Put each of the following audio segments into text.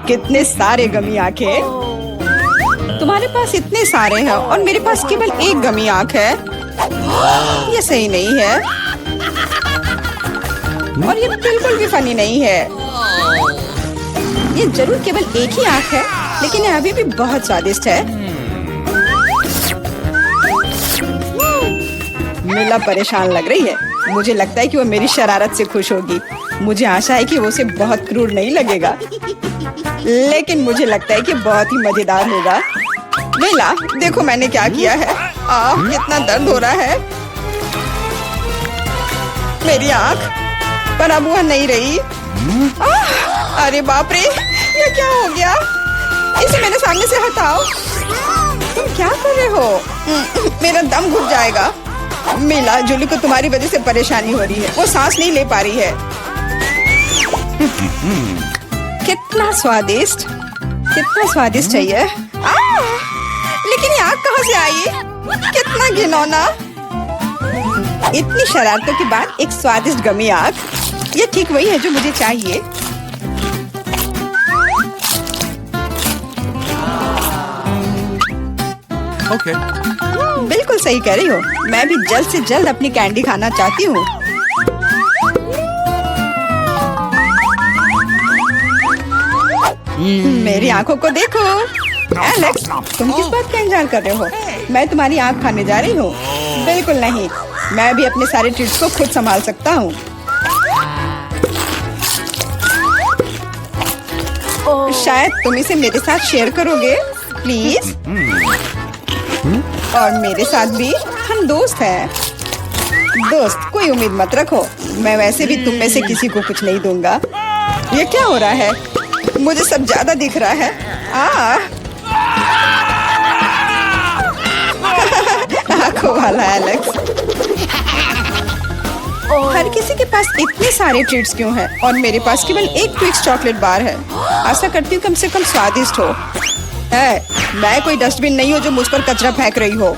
कितने सारे गमी आंखें। तुम्हारे पास इतने सारे हैं और मेरे पास केवल एक गमी आंख है। ये सही नहीं है और ये बिल्कुल भी फनी नहीं है। ये जरूर केवल एक ही आंख है, लेकिन ये अभी भी बहुत स्वादिष्ट है। मिला परेशान लग रही है। मुझे लगता है कि वो मेरी शरारत से खुश होगी। मुझे आशा है कि वो उसे बहुत क्रूर नहीं लगेगा, लेकिन मुझे लगता है कि बहुत ही मजेदार होगा। मिला, देखो मैंने क्या किया है। कितना दर्द हो रहा है। मेरी आंख पर अब वह नहीं रही। अरे बाप रे, ये क्या हो गया? इसे मेरे सामने से हटाओ। तुम क्या कर रहे हो? मेरा दम घुट जाएगा। मिला, जूली को तुम्हारी वजह से परेशानी हो रही है। वो सांस नहीं ले पा रही है। कितना स्वादिष्ट है ये। लेकिन ये आग कहाँ से आई? कितना घिनौना। इतनी शरारतों के बाद एक स्वादिष्ट गमी आग। ये ठीक वही है जो मुझे चाहिए। Okay. बिल्कुल सही कह रही हो। मैं भी जल्द से जल्द अपनी कैंडी खाना चाहती हूँ। मेरी आंखों को देखो। एलेक्स, तुम किस बात का इंतजार कर रहे हो? मैं तुम्हारी आंख खाने जा रही हूँ। बिल्कुल नहीं, मैं भी अपने सारे ट्रीट्स को खुद संभाल सकता हूँ। शायद तुम इसे मेरे साथ शेयर करोगे, प्लीज। और मेरे साथ भी, हम दोस्त हैं। दोस्त, कोई उम्मीद मत रखो। मैं वैसे भी तुम में से किसी को कुछ नहीं दूंगा। ये क्या हो रहा है? मुझे सब ज्यादा दिख रहा है। आंखों वाला एलेक्स। हर किसी के पास इतने सारे ट्रीट्स क्यों हैं और मेरे पास केवल एक ट्विक्स चॉकलेट बार है। आशा करती हूँ कम से कम स्वादिष्ट हो। मैं कोई डस्टबिन नहीं हूँ जो मुझ पर कचरा फेंक रही हो।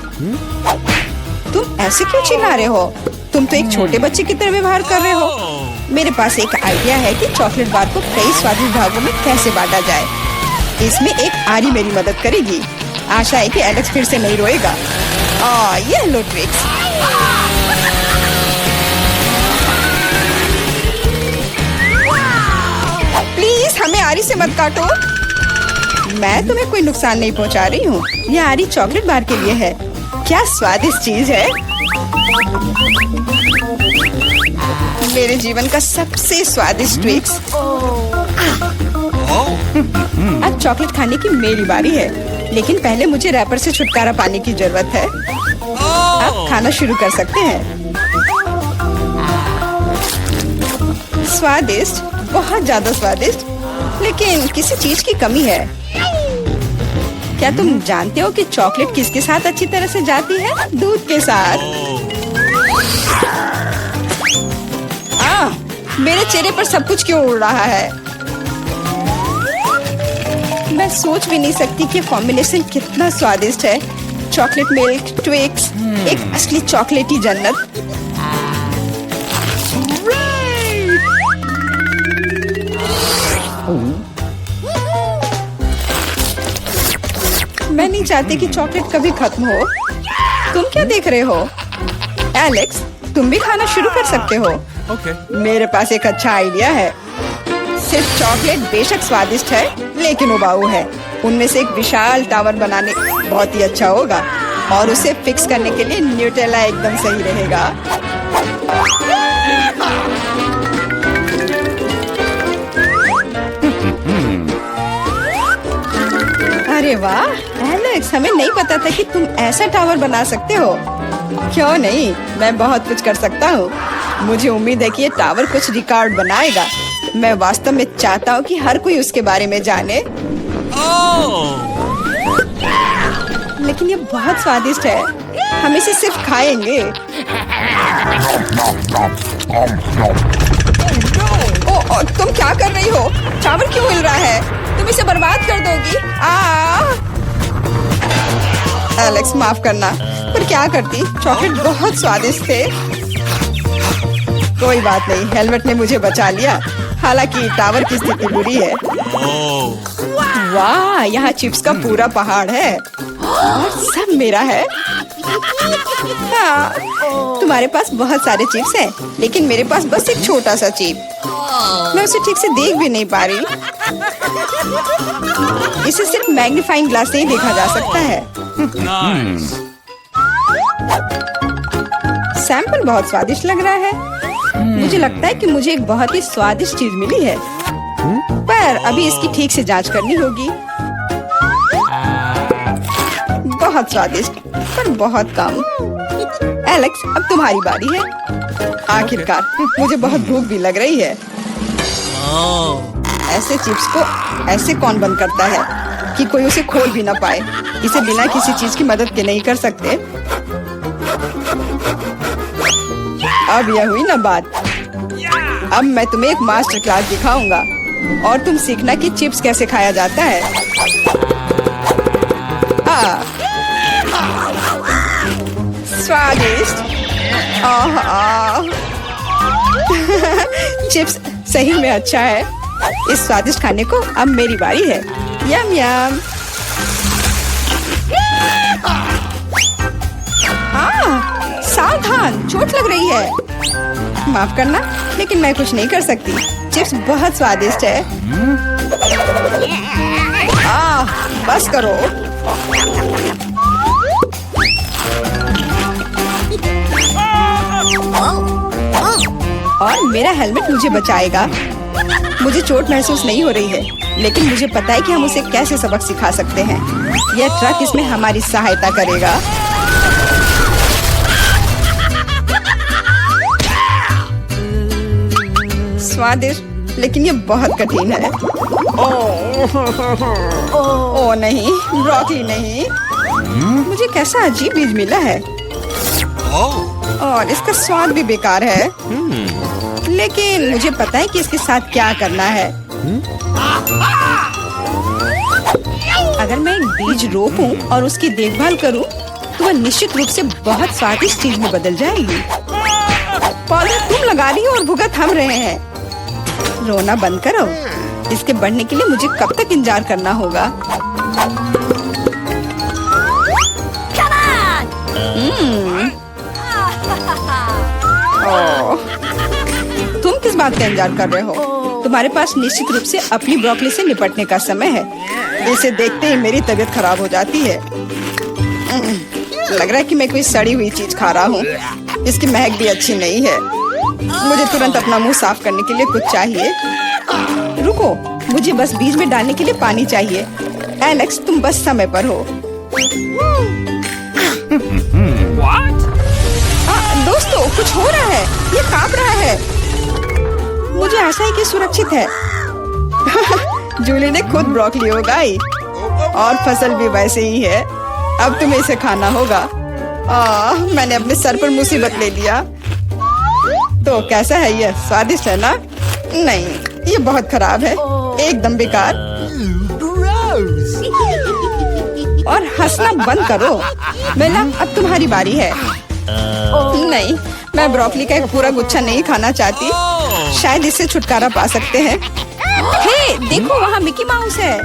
तुम ऐसे क्यों चिल्ला रहे हो? तुम तो एक छोटे बच्चे की तरह व्यवहार कर रहे हो। मेरे पास एक आइडिया है कि चॉकलेट बार को कई स्वादिष्ट भागों में कैसे बांटा जाए। इसमें एक आरी मेरी मदद करेगी। आशा है कि एलेक्स फिर से नहीं रोएगा। ये लो ट्विक्स। प्लीज हमें आरी से मत काटो। मैं तुम्हें कोई नुकसान नहीं पहुंचा रही हूँ। ये आरी चॉकलेट बार के लिए है। क्या स्वादिष्ट चीज है। मेरे जीवन का सबसे स्वादिष्ट ट्विक्स। अब चॉकलेट खाने की मेरी बारी है, लेकिन पहले मुझे रैपर से छुटकारा पाने की जरूरत है। अब खाना शुरू कर सकते हैं। स्वादिष्ट, बहुत ज्यादा स्वादिष्ट, लेकिन किसी चीज की कमी है। क्या तुम जानते हो कि चॉकलेट किसके साथ अच्छी तरह से जाती है? दूध के साथ। मेरे चेहरे पर सब कुछ क्यों उड़ रहा है? मैं सोच भी नहीं सकती कि कॉम्बिनेशन कितना स्वादिष्ट है। चॉकलेट मिल्क ट्विक्स, एक असली चॉकलेटी जन्नत। मैं नहीं चाहती कि चॉकलेट कभी खत्म हो। तुम क्या देख रहे हो? एलेक्स, तुम भी खाना शुरू कर सकते हो। Okay. मेरे पास एक अच्छा आइडिया है। सिर्फ चॉकलेट बेशक स्वादिष्ट है, लेकिन उबाऊ है। उनमें से एक विशाल टावर बनाने बहुत ही अच्छा होगा, और उसे फिक्स करने के लिए न्यूटेला एकदम सही रहेगा। अरे वाह एलेक्स, हमें नहीं पता था कि तुम ऐसा टावर बना सकते हो। क्यों नहीं, मैं बहुत कुछ कर सकता हूँ। मुझे उम्मीद है कि ये टावर कुछ रिकॉर्ड बनाएगा। मैं वास्तव में चाहता हूँ कि हर कोई उसके बारे में जाने। लेकिन ये बहुत स्वादिष्ट है। हम इसे सिर्फ खाएंगे। तुम क्या कर रही हो? टावर क्यों हिल रहा है? तुम इसे बर्बाद कर दोगी। एलेक्स, माफ करना, पर क्या करती? चॉकलेट बहुत स्वादिष्ट थे। कोई बात नहीं, हेलमेट ने मुझे बचा लिया। हालांकि टावर की स्थिति बुरी है। वाह, यहाँ चिप्स का पूरा पहाड़ है और सब मेरा है। हाँ, तुम्हारे पास बहुत सारे चिप्स हैं, लेकिन मेरे पास बस एक छोटा सा चिप। मैं उसे ठीक से देख भी नहीं पा रही। इसे सिर्फ मैग्नीफाइंग ग्लास से ही देखा जा सकता है। सैंपल बहुत स्वादिष्ट लग रहा है। मुझे लगता है कि मुझे एक बहुत ही स्वादिष्ट चीज मिली है, पर अभी इसकी ठीक से जांच करनी होगी। बहुत स्वादिष्ट, पर बहुत कम। एलेक्स, अब तुम्हारी बारी है। आखिरकार मुझे बहुत भूख भी लग रही है। ऐसे चिप्स को ऐसे कौन बंद करता है कि कोई उसे खोल भी ना पाए। इसे बिना किसी चीज की मदद के नहीं कर सकते। अब यह हुई ना बात। अब मैं तुम्हें एक मास्टर क्लास दिखाऊंगा और तुम सीखना कि चिप्स कैसे खाया जाता है। स्वादिष्ट। चिप्स सही में अच्छा है। इस स्वादिष्ट खाने को अब मेरी बारी है। यम यम। सावधान, चोट लग रही है। माफ करना, लेकिन मैं कुछ नहीं कर सकती। चिप्स बहुत स्वादिष्ट है। बस करो। और मेरा हेलमेट मुझे बचाएगा। मुझे चोट महसूस नहीं हो रही है, लेकिन मुझे पता है कि हम उसे कैसे सबक सिखा सकते हैं। यह ट्रक इसमें हमारी सहायता करेगा। स्वादिष्ट, लेकिन ये बहुत कठिन है। ओह नहीं, ब्रोकली नहीं। मुझे कैसा अजीब बीज मिला है और इसका स्वाद भी बेकार है। लेकिन मुझे पता है कि इसके साथ क्या करना है। अगर मैं एक बीज रोपूं और उसकी देखभाल करूं, तो वह निश्चित रूप से बहुत स्वादिष्ट चीज में बदल जाएगी। पौधा तुम लगा रही हो और भुगत हम रहे हैं। रोना बंद करो। इसके बढ़ने के लिए मुझे कब तक इंतजार करना होगा? तुम किस बात का इंतजार कर रहे हो? तुम्हारे पास निश्चित रूप से अपनी ब्रोकली से निपटने का समय है। इसे देखते ही मेरी तबीयत खराब हो जाती है। लग रहा है कि मैं कोई सड़ी हुई चीज खा रहा हूँ। इसकी महक भी अच्छी नहीं है। मुझे तुरंत अपना मुंह साफ करने के लिए कुछ चाहिए। रुको, मुझे बस बीज में डालने के लिए पानी चाहिए। एलेक्स, तुम बस समय पर हो। दोस्तों, कुछ हो रहा है। ये कांप रहा है। मुझे आशा है कि सुरक्षित है। जूली ने खुद ब्रोकली उगाई और फसल भी वैसे ही है। अब तुम्हें इसे खाना होगा। मैंने अपने सर पर मुसीबत ले लिया। तो कैसा है ये? स्वादिष्ट है ना? नहीं, ये बहुत खराब है, एकदम बेकार। और हंसना बंद करो। बेला, अब तुम्हारी बारी है। नहीं, मैं ब्रोकली का एक पूरा गुच्छा नहीं खाना चाहती। शायद इससे छुटकारा पा सकते हैं। हे, देखो, वहाँ मिकी माउस है।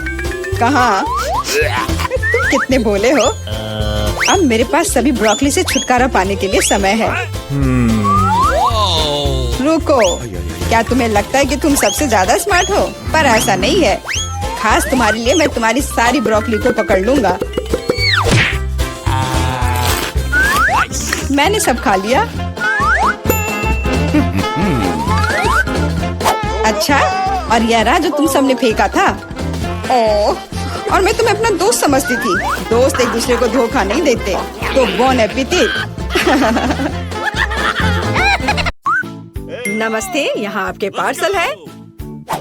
कहाँ? तुम कितने भोले हो। अब मेरे पास सभी ब्रोकली से छुटकारा पाने के लिए समय है। रुको, क्या तुम्हें लगता है कि तुम सबसे ज्यादा स्मार्ट हो? पर ऐसा नहीं है। खास तुम्हारे लिए मैं तुम्हारी सारी ब्रोकली को पकड़ लूंगा। मैंने सब खा लिया। अच्छा, और यह रहा जो तुम सबने फेंका था। ओह, और मैं तुम्हें अपना दोस्त समझती थी। दोस्त एक दूसरे को धोखा नहीं देते। तो बोन एपेटिट। नमस्ते, यहाँ आपके पार्सल है।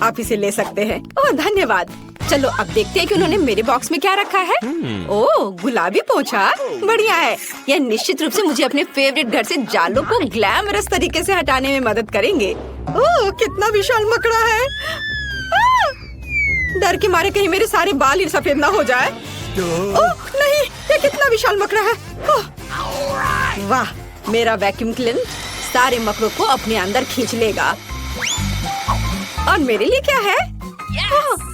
आप इसे ले सकते हैं। ओह, धन्यवाद। चलो अब देखते हैं कि उन्होंने मेरे बॉक्स में क्या रखा है। ओह, गुलाबी पोंछा, बढ़िया है। यह निश्चित रूप से मुझे अपने फेवरेट घर से जालों को ग्लैमरस तरीके से हटाने में मदद करेंगे। ओह, कितना विशाल मकड़ा है। डर के मारे कहीं मेरे सारे बाल ही सफेद ना हो जाए। ओह नहीं, ये कितना विशाल मकड़ा है। वाह, मेरा वैक्यूम क्लीनर सारे मकड़ों को अपने अंदर खींच लेगा। और मेरे लिए क्या है? ओह,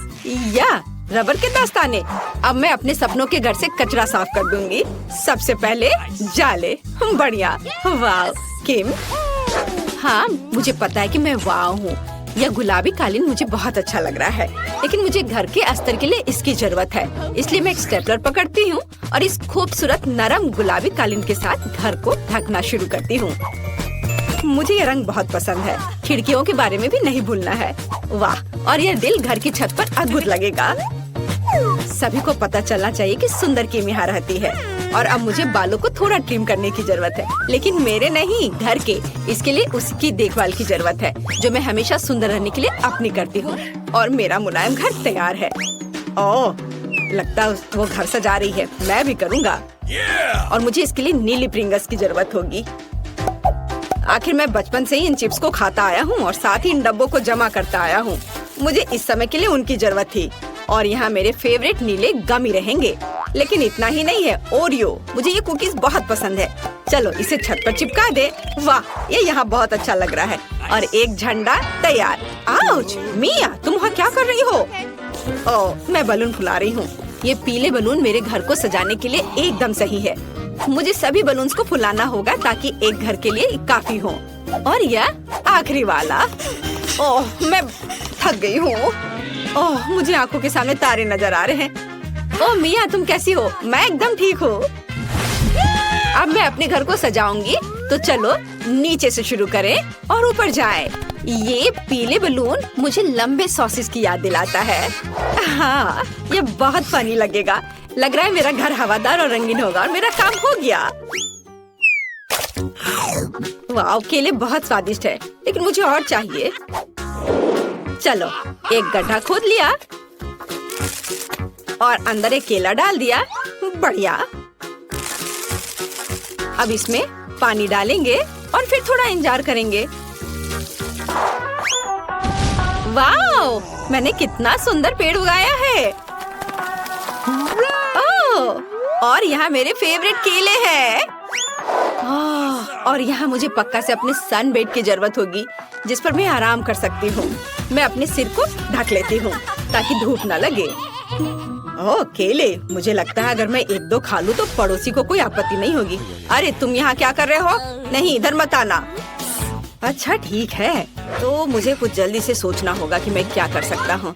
या रबर के दस्ताने। अब मैं अपने सपनों के घर से कचरा साफ कर दूंगी। सबसे पहले जाले। बढ़िया। वाह किम। हाँ, मुझे पता है कि मैं वाह हूँ। यह गुलाबी कालीन मुझे बहुत अच्छा लग रहा है, लेकिन मुझे घर के अस्तर के लिए इसकी जरूरत है। इसलिए मैं एक स्टेपलर पकड़ती हूँ और इस खूबसूरत नरम गुलाबी कालीन के साथ घर को ढकना शुरू करती हूँ। मुझे ये रंग बहुत पसंद है। खिड़कियों के बारे में भी नहीं भूलना है। वाह, और यह दिल घर की छत पर अद्भुत लगेगा। सभी को पता चलना चाहिए कि सुंदर किम यहाँ रहती है। और अब मुझे बालों को थोड़ा ट्रिम करने की जरूरत है, लेकिन मेरे नहीं, घर के। इसके लिए उसकी देखभाल की जरूरत है, जो मैं हमेशा सुंदर रहने के लिए अपनी करती हूँ। और मेरा मुलायम घर तैयार है। ओह, लगता है वो घर सजा रही है। मैं भी करूँगा। और मुझे इसके लिए नीली प्रिंगल्स की जरूरत होगी। आखिर मैं बचपन से ही इन चिप्स को खाता आया हूँ और साथ ही इन डब्बों को जमा करता आया हूँ। मुझे इस समय के लिए उनकी जरूरत थी। और यहाँ मेरे फेवरेट नीले गमी रहेंगे। लेकिन इतना ही नहीं है, ओरियो। मुझे ये कुकीज बहुत पसंद है। चलो इसे छत पर चिपका दे। वाह, ये यहाँ बहुत अच्छा लग रहा है। और एक झंडा तैयार। आउच, मिया, तुम वहाँ क्या कर रही हो? ओह, मैं बलून फुला रही हूँ। ये पीले बलून मेरे घर को सजाने के लिए एकदम सही है। मुझे सभी बलून्स को फुलाना होगा ताकि एक घर के लिए काफी हो। और यह आखिरी वाला। ओह, मैं थक गई हूँ। ओह, मुझे आंखों के सामने तारे नजर आ रहे हैं। ओह मिया, तुम कैसी हो? मैं एकदम ठीक हूँ। अब मैं अपने घर को सजाऊंगी, तो चलो नीचे से शुरू करें और ऊपर जाएं। ये पीले बलून मुझे लंबे सॉसेस की याद दिलाता है। हाँ, ये बहुत फनी लगेगा। लग रहा है मेरा घर हवादार और रंगीन होगा और मेरा काम हो गया। वाह, केले बहुत स्वादिष्ट है, लेकिन मुझे और चाहिए। चलो, एक गड्ढा खोद लिया और अंदर एक केला डाल दिया। बढ़िया। अब इसमें पानी डालेंगे और फिर थोड़ा इंतजार करेंगे। वाह, मैंने कितना सुंदर पेड़ उगाया है। ओह, और यहाँ मेरे फेवरेट केले हैं। और यहाँ मुझे पक्का से अपने सन बेड की जरूरत होगी, जिस पर मैं आराम कर सकती हूँ। मैं अपने सिर को ढक लेती हूँ ताकि धूप न लगे। ओह, केले। मुझे लगता है अगर मैं एक दो खा लूँ तो पड़ोसी को कोई आपत्ति नहीं होगी। अरे तुम यहाँ क्या कर रहे हो? नहीं, इधर मत आना। अच्छा ठीक है, तो मुझे कुछ जल्दी से सोचना होगा कि मैं क्या कर सकता हूँ।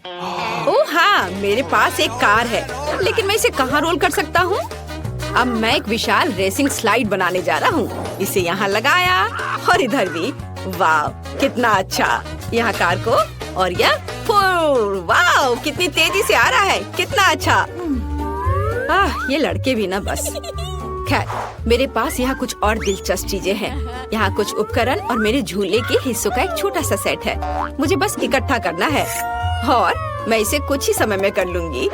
ओह हाँ, मेरे पास एक कार है, लेकिन मैं इसे कहाँ रोल कर सकता हूँ? अब मैं एक विशाल रेसिंग स्लाइड बनाने जा रहा हूँ। इसे यहाँ लगाया और इधर भी। वाह, कितना अच्छा। यहाँ कार को और यह वाह, कितनी तेजी से आ रहा है। कितना अच्छा। ये लड़के भी ना बस। खैर, मेरे पास यहाँ कुछ और दिलचस्प चीजें हैं। यहाँ कुछ उपकरण और मेरे झूले के हिस्सों का एक छोटा सा सेट है। मुझे बस इकट्ठा करना है और मैं इसे कुछ ही समय में कर लूंगी।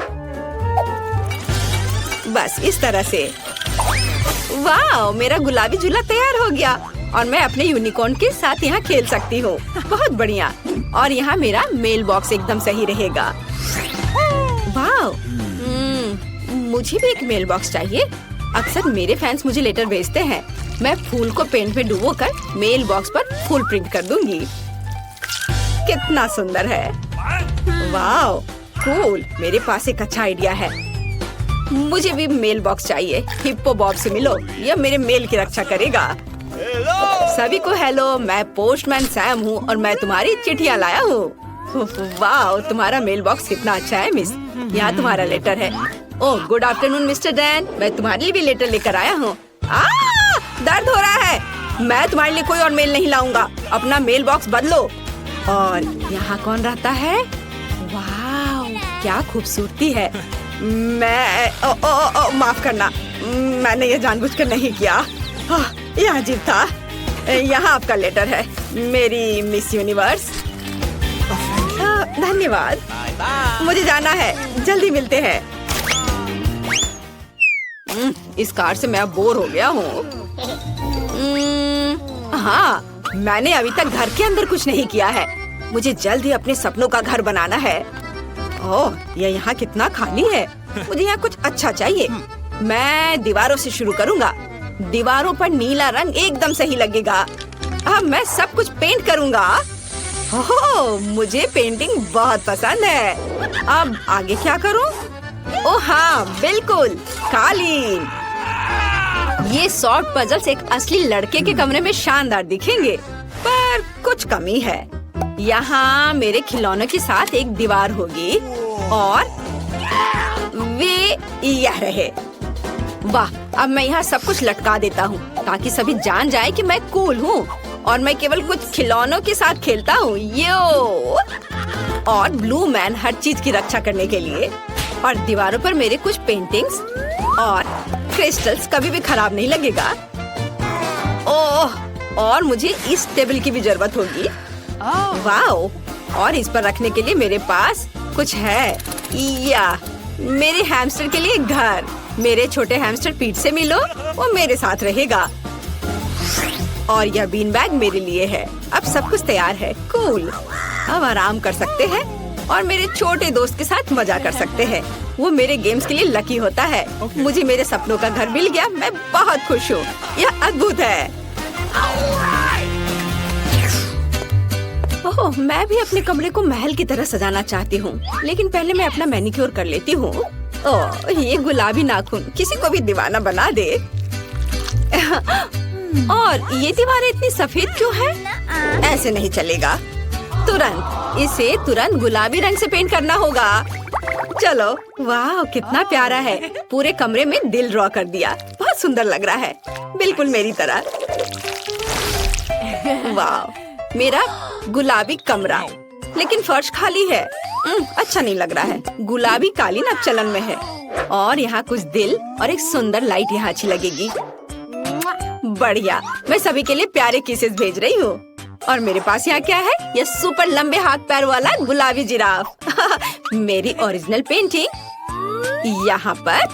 बस इस तरह से। वाह, मेरा गुलाबी झूला तैयार हो गया और मैं अपने यूनिकॉर्न के साथ यहाँ खेल सकती हूँ। बहुत बढ़िया। और यहाँ मेरा मेल बॉक्स एकदम सही रहेगा। वाह, मुझे भी एक मेल बॉक्स चाहिए। अक्सर मेरे फैंस मुझे लेटर भेजते हैं। मैं फूल को पेंट में डुबोकर मेल बॉक्स पर फूल प्रिंट कर दूंगी। कितना सुंदर है। वाह, कूल। मेरे पास एक अच्छा आइडिया है। मुझे भी मेल बॉक्स चाहिए। हिप्पो बॉब से मिलो, यह मेरे मेल की रक्षा करेगा। सभी को हेलो, मैं पोस्टमैन सैम हूँ और मैं तुम्हारी चिट्ठियाँ लाया हूँ। वाह, तुम्हारा मेल बॉक्स कितना अच्छा है मिस। यहाँ तुम्हारा लेटर है। ओह, गुड आफ्टरनून मिस्टर डैन, मैं तुम्हारे लिए भी लेटर लेकर आया हूँ। दर्द हो रहा है। मैं तुम्हारे लिए कोई और मेल नहीं लाऊंगा। अपना मेल बॉक्स बदलो। और यहाँ कौन रहता है? वाह, क्या खूबसूरती है। मैं माफ करना, मैंने ये जानबूझकर नहीं किया। यह अजीब था। यहाँ आपका लेटर है, मेरी मिस यूनिवर्स। धन्यवाद। मुझे जाना है, जल्दी मिलते हैं। इस कार से मैं अब बोर हो गया हूँ। हाँ, मैंने अभी तक घर के अंदर कुछ नहीं किया है। मुझे जल्द ही अपने सपनों का घर बनाना है। ओह, ये यहाँ कितना खाली है। मुझे यहाँ कुछ अच्छा चाहिए। मैं दीवारों से शुरू करूँगा। दीवारों पर नीला रंग एकदम सही लगेगा। अब मैं सब कुछ पेंट करूँगा। ओह, मुझे पेंटिंग बहुत पसंद है। अब आगे क्या करूं? ओह हाँ, बिल्कुल, कालीन। ये सॉर्ट पजल्स एक असली लड़के के कमरे में शानदार दिखेंगे, पर कुछ कमी है। यहाँ मेरे खिलौनों के साथ एक दीवार होगी और वे यह रहे। वाह, अब मैं यहाँ सब कुछ लटका देता हूँ ताकि सभी जान जाए कि मैं कूल हूँ और मैं केवल कुछ खिलौनों के साथ खेलता हूँ। यो! और ब्लू मैन हर चीज की रक्षा करने के लिए। और दीवारों पर मेरे कुछ पेंटिंग्स और क्रिस्टल्स कभी भी खराब नहीं लगेगा। ओह, और मुझे इस टेबल की भी जरूरत होगी। वाओ! और इस पर रखने के लिए मेरे पास कुछ है। या मेरे हैमस्टर के लिए घर। मेरे छोटे हैमस्टर पीठ से मिलो, वो मेरे साथ रहेगा। और यह बीन बैग मेरे लिए है। अब सब कुछ तैयार है। कूल। अब आराम कर सकते हैं और मेरे छोटे दोस्त के साथ मजा कर सकते हैं। वो मेरे गेम्स के लिए लकी होता है। मुझे मेरे सपनों का घर मिल गया। मैं बहुत खुश हूँ। यह अद्भुत है। ओह, मैं भी अपने कमरे को महल की तरह सजाना चाहती हूँ, लेकिन पहले मैं अपना मैनिक्योर कर लेती हूँ। ओह, ये गुलाबी नाखून किसी को भी दीवाना बना दे। और ये दीवारें इतनी सफेद क्यों है? ऐसे नहीं चलेगा। इसे तुरंत गुलाबी रंग से पेंट करना होगा। चलो, वाह, कितना प्यारा है। पूरे कमरे में दिल ड्रॉ कर दिया। बहुत सुंदर लग रहा है, बिल्कुल मेरी तरह। वाह, मेरा गुलाबी कमरा, लेकिन फर्श खाली है। अच्छा नहीं लग रहा है। गुलाबी कालीन अब चलन में है और यहाँ कुछ दिल और एक सुंदर लाइट यहाँ अच्छी लगेगी। बढ़िया, मैं सभी के लिए प्यारे किसेस भेज रही हूँ। और मेरे पास यहाँ क्या है? यह सुपर लंबे हाथ पैर वाला गुलाबी जिराफ। मेरी ओरिजिनल पेंटिंग यहाँ पर।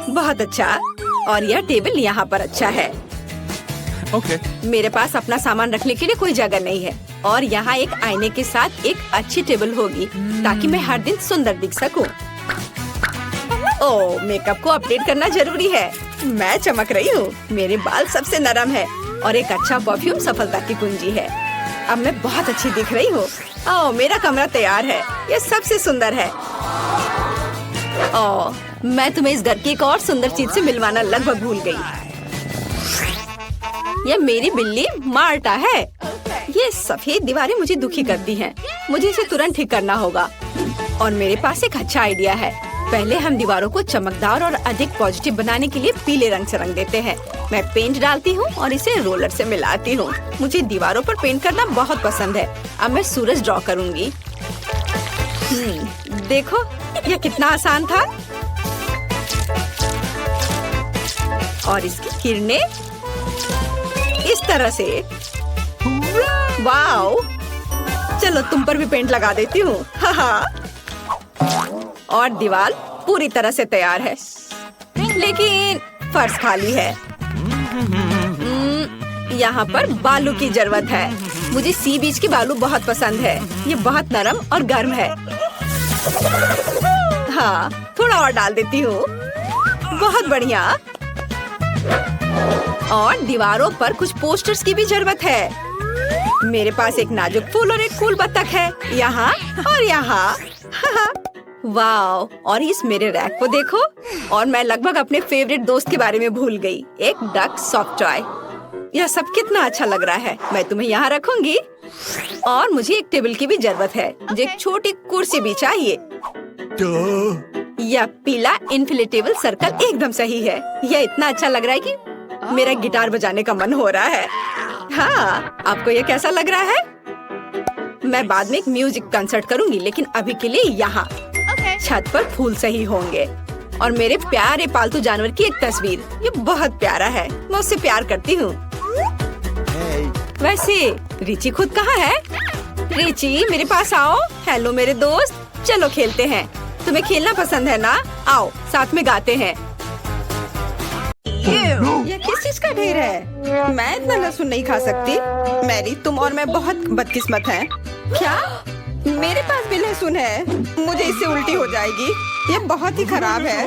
बहुत अच्छा। और यह टेबल यहाँ पर अच्छा है। मेरे पास अपना सामान रखने के लिए कोई जगह नहीं है और यहाँ एक आईने के साथ एक अच्छी टेबल होगी ताकि मैं हर दिन सुंदर दिख सकूं। ओह, मेकअप को अपडेट करना जरूरी है। मैं चमक रही हूँ। मेरे बाल सबसे नरम है और एक अच्छा परफ्यूम सफलता की कुंजी है। अब मैं बहुत अच्छी दिख रही हूँ। ओह, मेरा कमरा तैयार है। यह सबसे सुंदर है। ओह, मैं तुम्हें इस घर की एक और सुंदर चीज से मिलवाना लगभग भूल गई। यह मेरी बिल्ली मार्टा है। ये सफेद दीवारें मुझे दुखी करती हैं। मुझे इसे तुरंत ठीक करना होगा। और मेरे पास एक अच्छा आइडिया है। पहले हम दीवारों को चमकदार और अधिक पॉजिटिव बनाने के लिए पीले रंग से रंग देते हैं। मैं पेंट डालती हूँ और इसे रोलर से मिलाती हूँ। मुझे दीवारों पर पेंट करना बहुत पसंद है। अब मैं सूरज ड्रॉ करूँगी। देखो, यह कितना आसान था। और इसकी किरणें इस तरह से। वाओ! चलो, तुम पर भी पेंट लगा देती हूँ। और दीवार पूरी तरह से तैयार है, लेकिन फर्श खाली है। यहाँ पर बालू की जरूरत है। मुझे सी बीच की बालू बहुत पसंद है। ये बहुत नरम और गर्म है। हाँ, थोड़ा और डाल देती हूँ। बहुत बढ़िया। और दीवारों पर कुछ पोस्टर्स की भी जरूरत है। मेरे पास एक नाजुक फूल और एक फूल बत्तख है, यहाँ और यहाँ। वाओ! और इस मेरे रैक को देखो। और मैं लगभग अपने फेवरेट दोस्त के बारे में भूल गई, एक डक सॉफ्ट टॉय। यह सब कितना अच्छा लग रहा है। मैं तुम्हें यहाँ रखूंगी। और मुझे एक टेबल की भी जरूरत है। मुझे एक छोटी कुर्सी भी चाहिए। यह पीला इन्फ्लेटेबल सर्कल एकदम सही है। यह इतना अच्छा लग रहा है कि मेरा गिटार बजाने का मन हो रहा है। हाँ, आपको यह कैसा लग रहा है? मैं बाद में एक म्यूजिक कंसर्ट करूंगी, लेकिन अभी के लिए यहाँ छत पर फूल सही होंगे। और मेरे प्यारे पालतू जानवर की एक तस्वीर। ये बहुत प्यारा है। मैं उससे प्यार करती हूँ। वैसे रिची खुद कहाँ है? रिची, मेरे पास आओ। हेलो मेरे दोस्त, चलो खेलते हैं। तुम्हें खेलना पसंद है ना? आओ, साथ में गाते हैं। ये किस चीज का ढेर है? मैं इतना लहसुन नहीं खा सकती। मैरी, तुम और मैं बहुत बदकिस्मत हैं। क्या? मेरे पास भी लहसुन है, मुझे इससे उल्टी हो जाएगी। ये बहुत ही खराब है।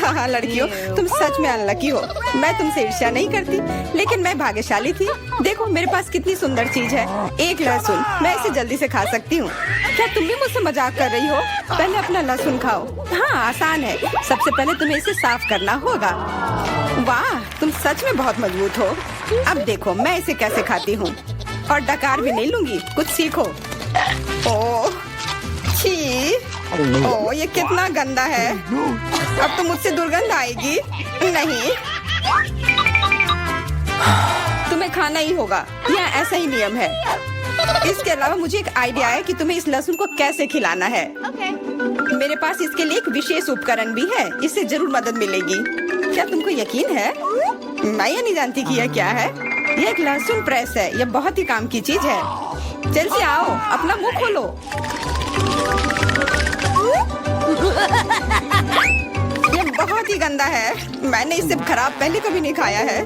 हाँ लड़कियों, तुम सच में अनलकी हो। मैं तुमसे ईर्ष्या नहीं करती, लेकिन मैं भाग्यशाली थी। देखो मेरे पास कितनी सुंदर चीज है, एक लहसुन। मैं इसे जल्दी से खा सकती हूँ। क्या तुम भी मुझसे मजाक कर रही हो? पहले अपना लहसुन खाओ। हाँ आसान है, सबसे पहले तुम्हें इसे साफ करना होगा। वाह, तुम सच में बहुत मजबूत हो। अब देखो मैं इसे कैसे खाती हूँ, और डकार भी नहीं लूंगी। कुछ सीखो। ओह छी, ओह ये कितना गंदा है। अब तो मुझसे दुर्गंध आएगी। नहीं, तुम्हें खाना ही होगा, यह ऐसा ही नियम है। इसके अलावा मुझे एक आइडिया है कि तुम्हें इस लहसुन को कैसे खिलाना है। मेरे पास इसके लिए एक विशेष उपकरण भी है, इससे जरूर मदद मिलेगी। क्या तुमको यकीन है? मैं ये नहीं जानती कि यह क्या है। यह एक लहसुन प्रेस है, यह बहुत ही काम की चीज है। जल्दी आओ, अपना मुंह खोलो। यह बहुत ही गंदा है, मैंने इससे खराब पहले कभी नहीं खाया है।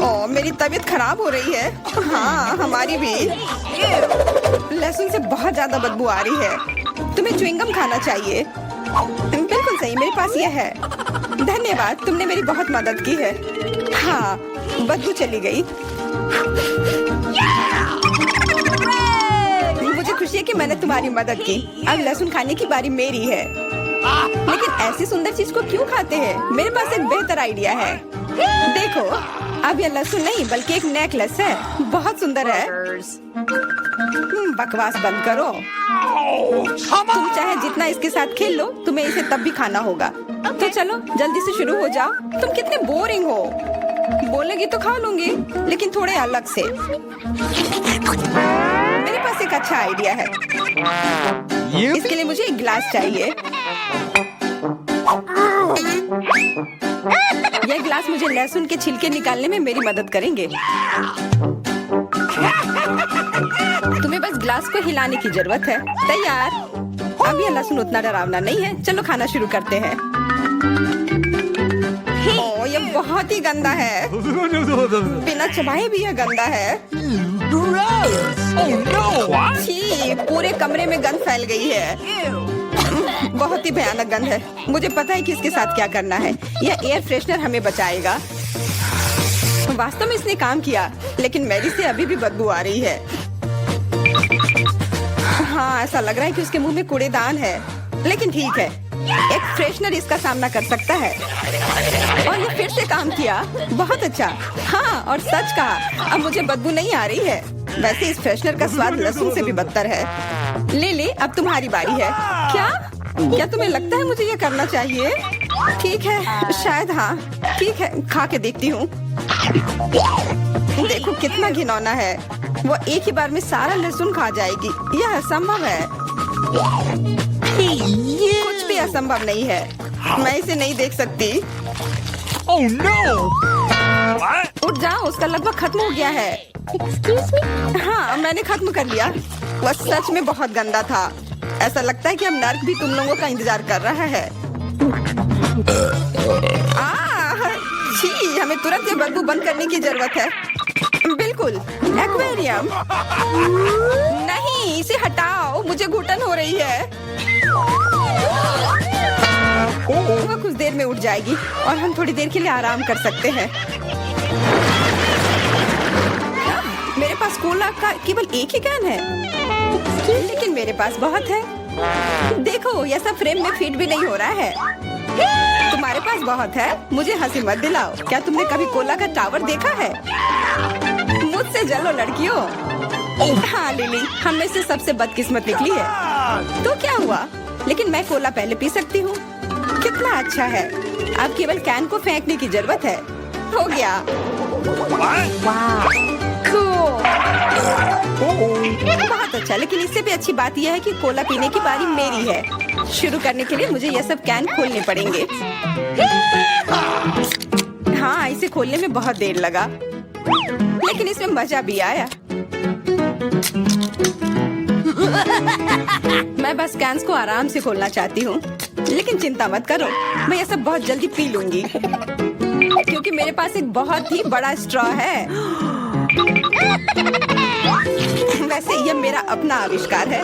ओह मेरी तबीयत खराब हो रही है। हाँ हमारी भी। लहसुन से बहुत ज्यादा बदबू आ रही है। तुम्हें च्युइंगम खाना चाहिए। बिल्कुल सही, मेरे पास यह है। धन्यवाद, तुमने मेरी बहुत मदद की है। हाँ बदबू चली गई। मुझे खुशी है कि मैंने तुम्हारी मदद की। अब लहसुन खाने की बारी मेरी है। लेकिन ऐसी सुंदर चीज को क्यों खाते हैं? मेरे पास एक बेहतर आइडिया है। देखो, अब यह लहसुन नहीं बल्कि एक नेकलेस है। बहुत सुंदर है। बकवास बंद करो। तुम चाहे जितना इसके साथ खेल लो, तुम्हें इसे तब भी खाना होगा। तो चलो जल्दी से शुरू हो जाओ। तुम कितने बोरिंग हो। बोलेगी तो खा लूंगी, लेकिन थोड़े अलग से। मेरे पास एक अच्छा आइडिया है। इसके लिए मुझे एक गिलास चाहिए। यह गिलास मुझे लहसुन के छिलके निकालने में मेरी मदद करेंगे। तुम्हें बस गिलास को हिलाने की जरूरत है। तैयार। अब यह लहसुन उतना डरावना नहीं है। चलो खाना शुरू करते हैं। ओह यह बहुत ही गंदा है। बिना चबाए भी यह गंदा है। छी, पूरे कमरे में गंध फैल गई है। बहुत ही भयानक गंध है। मुझे पता है कि इसके साथ क्या करना है। यह एयर फ्रेशनर हमें बचाएगा। वास्तव में इसने काम किया, लेकिन मैरी से अभी भी बदबू आ रही है। हाँ ऐसा लग रहा है कि उसके मुंह में कूड़ेदान है, लेकिन ठीक है, एक फ्रेशनर इसका सामना कर सकता है। और ये फिर से काम किया। बहुत अच्छा। हाँ और सच कहा, अब मुझे बदबू नहीं आ रही है। वैसे इस फ्रेशनर का स्वाद लहसुन से भी बदतर है। ले, अब तुम्हारी बारी है। क्या तुम्हें लगता है मुझे ये करना चाहिए? ठीक है, शायद हाँ। ठीक है, खा के देखती हूँ। देखो कितना घिनौना है। वो एक ही बार में सारा लहसुन खा जाएगी। यह असंभव है। कुछ भी असंभव नहीं है। मैं इसे नहीं देख सकती। Oh no! उठ जाओ, उसका लगभग खत्म हो गया है। हाँ मैंने खत्म कर लिया। वह सच में बहुत गंदा था। ऐसा लगता है कि अब नर्क भी तुम लोगों का इंतजार कर रहा है। छी, हमें तुरंत ये बदबू बंद करने की जरूरत है। बिल्कुल, एक्वेरियम। नहीं, इसे हटाओ, मुझे घुटन हो रही है। वह कुछ देर में उठ जाएगी और हम थोड़ी देर के लिए आराम कर सकते हैं। मेरे पास कोला का केवल एक ही कैन है, लेकिन मेरे पास बहुत है। देखो यह सब फ्रेम में फिट भी नहीं हो रहा है। तुम्हारे पास बहुत है, मुझे हंसी मत दिलाओ। क्या तुमने कभी कोला का टावर देखा है? मुझसे जलो लड़कियों। हाँ लिली, हम में से सबसे बदकिस्मत निकली है। तो क्या हुआ? लेकिन मैं कोला पहले पी सकती हूँ। कितना अच्छा है। अब केवल कैन को फेंकने की जरूरत है। हो गया। बहुत अच्छा, लेकिन इससे भी अच्छी बात यह है कि कोला पीने की बारी मेरी है। शुरू करने के लिए मुझे यह सब कैन खोलने पड़ेंगे। हाँ इसे खोलने में बहुत देर लगा, लेकिन इसमें मजा भी आया। मैं बस कैंस को आराम से खोलना चाहती हूँ, लेकिन चिंता मत करो, मैं यह सब बहुत जल्दी पी लूंगी, क्योंकि मेरे पास एक बहुत ही बड़ा स्ट्रॉ है। वैसे ये मेरा अपना आविष्कार है।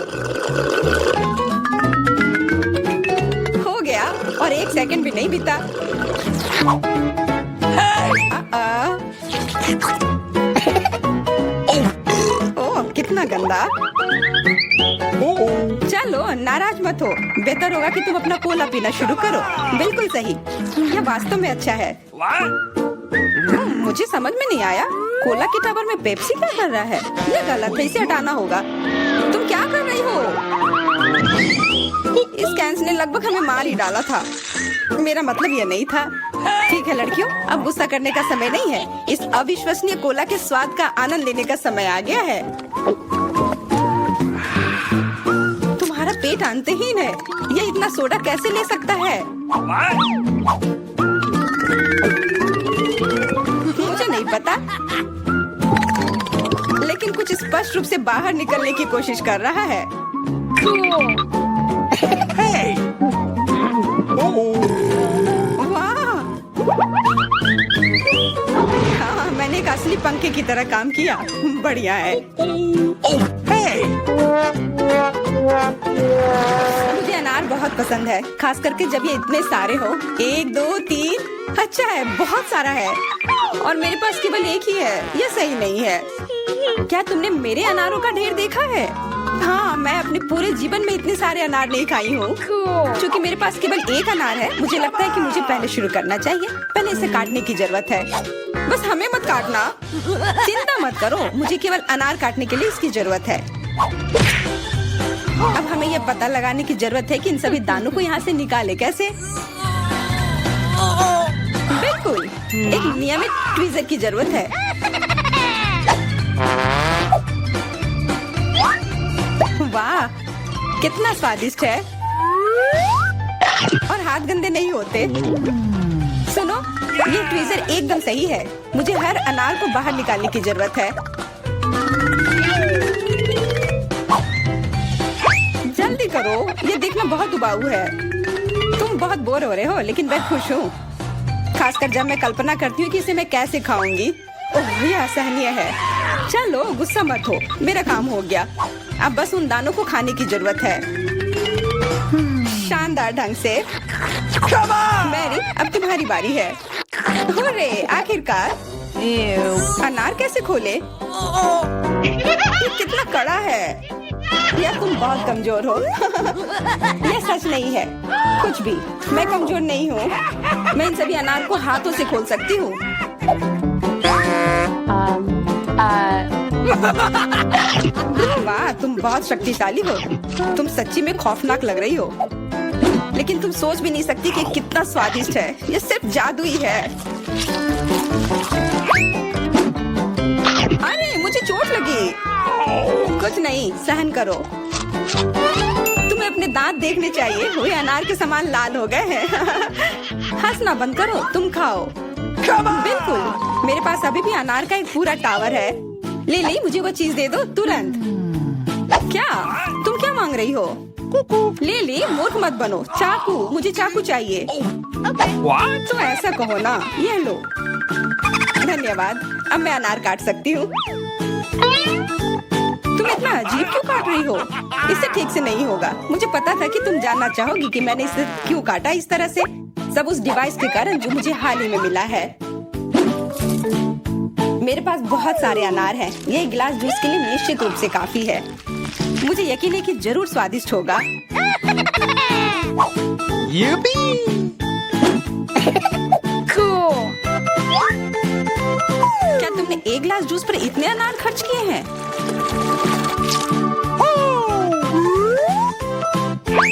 हो गया और 1 सेकंड भी नहीं बीता। ओह, कितना गंदा। चलो नाराज मत हो, बेहतर होगा कि तुम अपना कोला पीना शुरू करो। बिल्कुल सही, यह वास्तव में अच्छा है। मुझे समझ में नहीं आया, कोला के टावर में पेप्सी क्या कर रहा है? ये गलत है, इसे हटाना होगा। तुम क्या कर रही हो? इस कैंस ने लगभग हमें मार ही डाला था। मेरा मतलब ये नहीं था। ठीक है लड़कियों, अब गुस्सा करने का समय नहीं है। इस अविश्वसनीय कोला के स्वाद का आनंद लेने का समय आ गया है। तुम्हारा पेट अंतहीन है, ये इतना सोडा कैसे ले सकता है? मुझे नहीं पता, लेकिन कुछ स्पष्ट रूप से बाहर निकलने की कोशिश कर रहा है। Hey! वाह! हाँ, मैंने एक असली पंखे की तरह काम किया। बढ़िया है। Oh, hey! मुझे अनार बहुत पसंद है, खास करके जब ये इतने सारे हो। 1 2 3, अच्छा है, बहुत सारा है। और मेरे पास केवल एक ही है, यह सही नहीं है। क्या तुमने मेरे अनारों का ढेर देखा है? हाँ, मैं अपने पूरे जीवन में इतने सारे अनार नहीं खाई हूँ। क्योंकि मेरे पास केवल एक अनार है, मुझे लगता है कि मुझे पहले शुरू करना चाहिए। पहले इसे काटने की जरूरत है। बस हमें मत काटना, चिंता मत करो, मुझे केवल अनार काटने के लिए इसकी जरूरत है। अब हमें यह पता लगाने की जरूरत है कि इन सभी दानों को यहाँ से निकाले कैसे। बिल्कुल, एक नियमित ट्वीजर की जरूरत है। वाह, कितना स्वादिष्ट है और हाथ गंदे नहीं होते। सुनो, ये ट्वीजर एकदम सही है। मुझे हर अनार को बाहर निकालने की जरूरत है। जल्दी करो, ये देखना बहुत उबाऊ है। तुम बहुत बोर हो रहे हो, लेकिन मैं खुश हूँ, खासकर जब मैं कल्पना करती हूँ कि इसे मैं कैसे खाऊंगी। ओह, यह असहनीय है। चलो गुस्सा मत हो, मेरा काम हो गया। अब बस उन दानों को खाने की जरूरत है, शानदार ढंग से। मैरी, अब तुम्हारी बारी है। हुर्रे, आखिरकार। अनार कैसे खोले? ये कितना कड़ा है। या तुम बहुत कमजोर हो। यह सच नहीं है, कुछ भी। मैं कमजोर नहीं हूँ, मैं इन सभी अनार को हाथों से खोल सकती हूँ। वाह, तुम बहुत शक्तिशाली हो। तुम सच्ची में खौफनाक लग रही हो, लेकिन तुम सोच भी नहीं सकती कि कितना स्वादिष्ट है। ये सिर्फ जादू ही है। अरे, मुझे चोट लगी। कुछ नहीं, सहन करो। तुम्हें अपने दांत देखने चाहिए, वे अनार के समान लाल हो गए हैं। हंसना बंद करो, तुम खाओ। बिल्कुल, मेरे पास अभी भी अनार का एक पूरा टावर है। ले, मुझे वो चीज दे दो तुरंत। क्या तुम क्या मांग रही हो? ले, मूर्ख मत बनो। चाकू, मुझे चाकू चाहिए। What? तो ऐसा कहो ना, ये लो। धन्यवाद, अब मैं अनार काट सकती हूँ। तुम इतना अजीब क्यों काट रही हो? इससे ठीक से नहीं होगा। मुझे पता था कि तुम जानना चाहोगी कि मैंने इसे क्यों काटा इस तरह से। सब उस डिवाइस के कारण जो मुझे हाल ही में मिला है। मेरे पास बहुत सारे अनार हैं। ये एक गिलास जूस के लिए निश्चित रूप से काफी है। मुझे यकीन है कि जरूर स्वादिष्ट होगा। Yippee! Cool. क्या तुमने एक गिलास जूस पर इतने अनार खर्च किए हैं?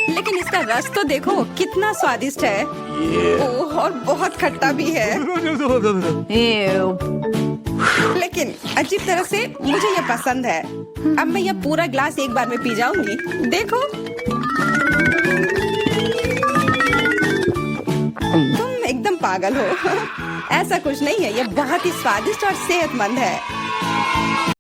लेकिन इसका रस तो देखो, कितना स्वादिष्ट है। ओह, और बहुत खट्टा भी है। Ew. लेकिन अजीब तरह से मुझे ये पसंद है। अब मैं ये पूरा ग्लास एक बार में पी जाऊंगी। देखो, तुम एकदम पागल हो। ऐसा कुछ नहीं है, ये बहुत ही स्वादिष्ट और सेहतमंद है।